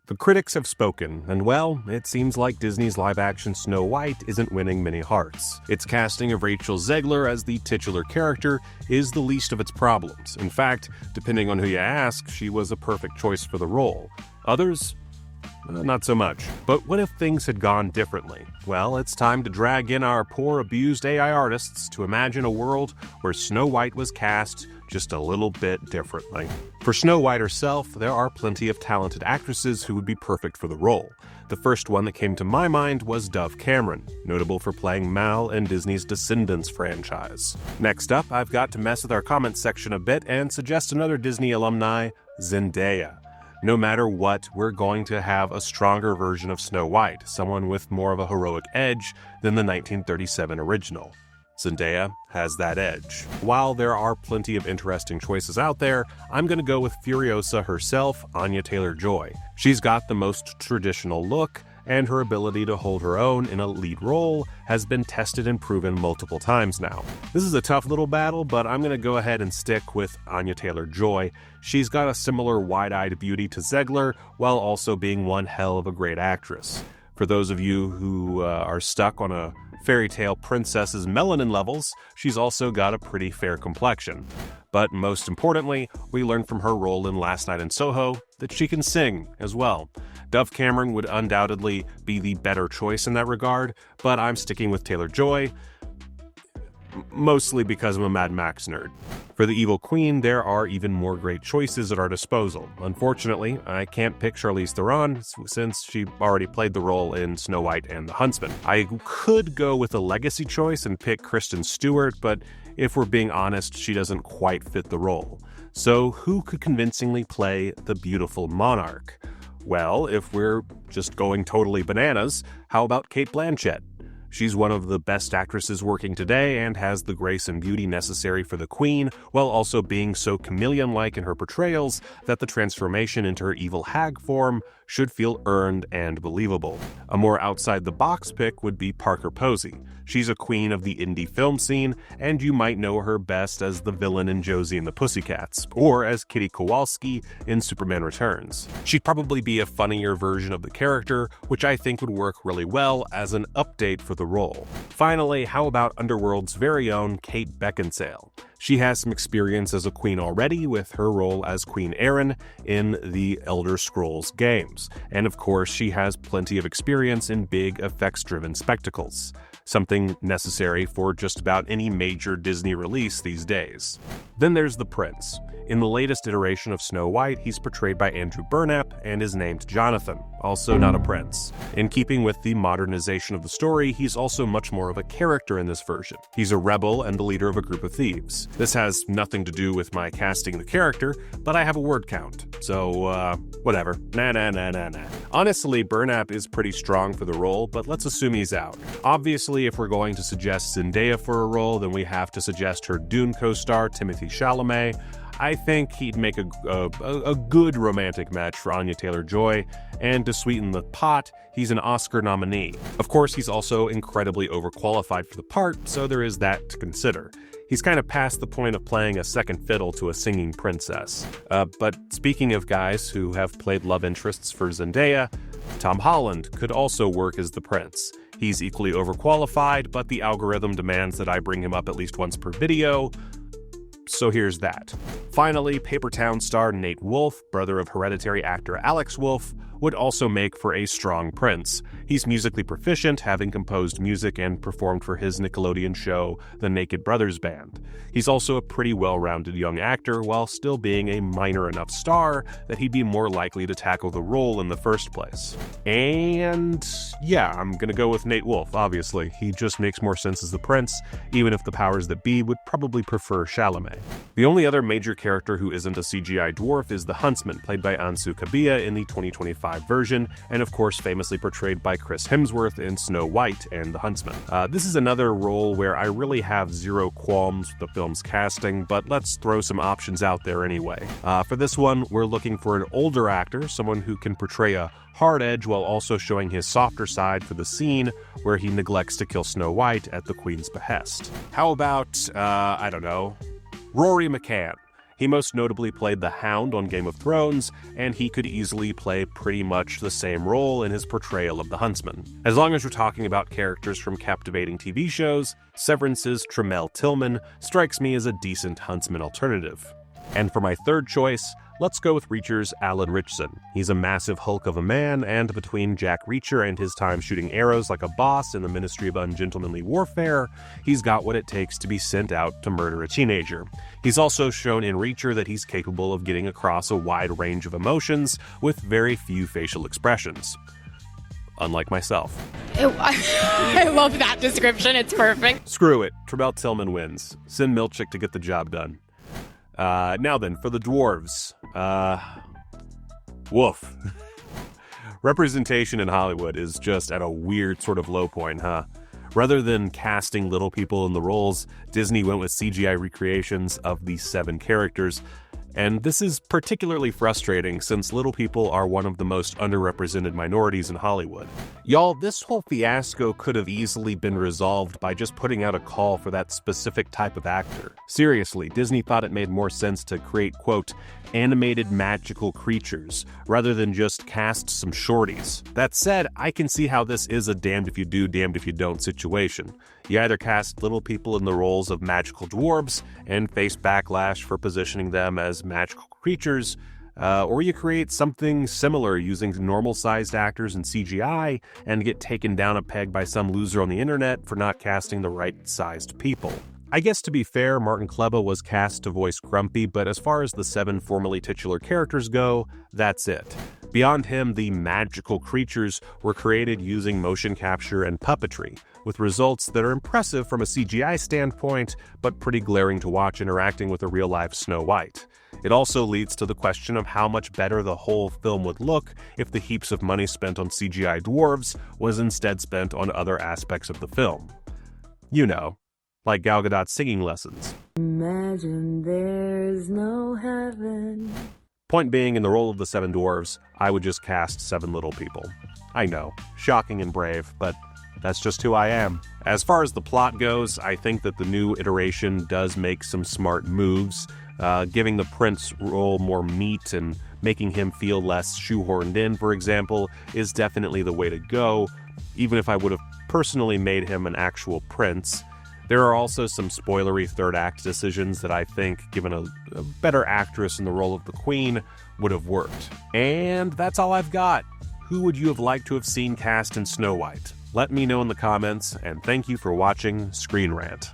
The critics have spoken, and well, it seems like Disney's live-action Snow White isn't winning many hearts. Its casting of Rachel Zegler as the titular character is the least of its problems. In fact, depending on who you ask, she was a perfect choice for the role. Others? Not so much. But what if things had gone differently? Well, it's time to drag in our poor abused AI artists to imagine a world where Snow White was cast just a little bit differently. For Snow White herself, there are plenty of talented actresses who would be perfect for the role. The first one that came to my mind was Dove Cameron, notable for playing Mal in Disney's Descendants franchise. Next up, I've got to mess with our comments section a bit and suggest another Disney alumni, Zendaya. No matter what, we're going to have a stronger version of Snow White, someone with more of a heroic edge than the 1937 original. Zendaya has that edge. While there are plenty of interesting choices out there, I'm going to go with Furiosa herself, Anya Taylor-Joy. She's got the most traditional look, and her ability to hold her own in a lead role has been tested and proven multiple times now. This is a tough little battle, but I'm going to go ahead and stick with Anya Taylor-Joy. She's got a similar wide-eyed beauty to Zegler, while also being one hell of a great actress. For those of you who are stuck on a fairy tale princess's melanin levels, she's also got a pretty fair complexion. But most importantly, we learned from her role in Last Night in Soho that she can sing as well. Dove Cameron would undoubtedly be the better choice in that regard, but I'm sticking with Taylor-Joy, mostly because I'm a Mad Max nerd. For the evil queen, there are even more great choices at our disposal. Unfortunately, I can't pick Charlize Theron since she already played the role in Snow White and the Huntsman. I could go with a legacy choice and pick Kristen Stewart, but if we're being honest, she doesn't quite fit the role. So who could convincingly play the beautiful monarch? Well, if we're just going totally bananas, how about Cate Blanchett? She's one of the best actresses working today and has the grace and beauty necessary for the queen, while also being so chameleon-like in her portrayals that the transformation into her evil hag form should feel earned and believable. A more outside-the-box pick would be Parker Posey. She's a queen of the indie film scene, and you might know her best as the villain in Josie and the Pussycats, or as Kitty Kowalski in Superman Returns. She'd probably be a funnier version of the character, which I think would work really well as an update for the role. Finally, how about Underworld's very own Kate Beckinsale? She has some experience as a queen already with her role as Queen Erin in the Elder Scrolls games. And of course, she has plenty of experience in big effects-driven spectacles, something necessary for just about any major Disney release these days. Then there's the prince. In the latest iteration of Snow White, he's portrayed by Andrew Burnap and is named Jonathan, also not a prince. In keeping with the modernization of the story, he's also much more of a character in this version. He's a rebel and the leader of a group of thieves. This has nothing to do with my casting the character, but I have a word count, so whatever. Nah. Honestly, Burnap is pretty strong for the role, but let's assume he's out. Obviously, if we're going to suggest Zendaya for a role, then we have to suggest her Dune co-star Timothée Chalamet. I think he'd make a good romantic match for Anya Taylor-Joy, and to sweeten the pot, he's an Oscar nominee. Of course, he's also incredibly overqualified for the part, so there is that to consider. He's kind of past the point of playing a second fiddle to a singing princess. But speaking of guys who have played love interests for Zendaya, Tom Holland could also work as the prince. He's equally overqualified, but the algorithm demands that I bring him up at least once per video, so here's that. Finally, Paper Town star Nate Wolff, brother of Hereditary actor Alex Wolff, would also make for a strong prince. He's musically proficient, having composed music and performed for his Nickelodeon show, The Naked Brothers Band. He's also a pretty well-rounded young actor, while still being a minor enough star that he'd be more likely to tackle the role in the first place. And yeah, I'm gonna go with Nate Wolff, obviously. He just makes more sense as the prince, even if the powers that be would probably prefer Chalamet. The only other major character who isn't a CGI dwarf is the huntsman, played by Ansu Kabiya in the 2025 version, and of course famously portrayed by Chris Hemsworth in Snow White and the Huntsman. This is another role where I really have zero qualms with the film's casting, but let's throw some options out there anyway. For this one, we're looking for an older actor, someone who can portray a hard edge while also showing his softer side for the scene where he neglects to kill Snow White at the Queen's behest. How about, I don't know, Rory McCann? He most notably played the Hound on Game of Thrones, and he could easily play pretty much the same role in his portrayal of the huntsman. As long as you're talking about characters from captivating TV shows, Severance's Tremel Tillman strikes me as a decent huntsman alternative. And for my third choice, let's go with Reacher's Alan Ritchson. He's a massive hulk of a man, and between Jack Reacher and his time shooting arrows like a boss in the Ministry of Ungentlemanly Warfare, he's got what it takes to be sent out to murder a teenager. He's also shown in Reacher that he's capable of getting across a wide range of emotions with very few facial expressions. Unlike myself. I love that description, it's perfect. Screw it, Tremel Tillman wins. Send Milchick to get the job done. Now then, for the dwarves. Woof. Representation in Hollywood is just at a weird sort of low point, huh? Rather than casting little people in the roles, Disney went with CGI recreations of the 7 characters. And this is particularly frustrating since little people are one of the most underrepresented minorities in Hollywood. Y'all, this whole fiasco could have easily been resolved by just putting out a call for that specific type of actor. Seriously, Disney thought it made more sense to create, quote, animated magical creatures, rather than just cast some shorties. That said, I can see how this is a damned if you do, damned if you don't situation. You either cast little people in the roles of magical dwarves and face backlash for positioning them as magical creatures, or you create something similar using normal-sized actors and CGI and get taken down a peg by some loser on the internet for not casting the right-sized people. I guess to be fair, Martin Kleba was cast to voice Grumpy, but as far as the 7 formerly titular characters go, that's it. Beyond him, the magical creatures were created using motion capture and puppetry, with results that are impressive from a CGI standpoint, but pretty glaring to watch interacting with a real-life Snow White. It also leads to the question of how much better the whole film would look if the heaps of money spent on CGI dwarves was instead spent on other aspects of the film. You know, like Gal Gadot's singing lessons. Imagine there's no heaven. Point being, in the role of the 7 dwarves, I would just cast 7 little people. I know, shocking and brave, but that's just who I am. As far as the plot goes, I think that the new iteration does make some smart moves. Giving the prince role more meat and making him feel less shoehorned in, for example, is definitely the way to go, even if I would have personally made him an actual prince. There are also some spoilery third act decisions that I think, given a better actress in the role of the queen, would have worked. And that's all I've got. Who would you have liked to have seen cast in Snow White? Let me know in the comments, and thank you for watching Screen Rant.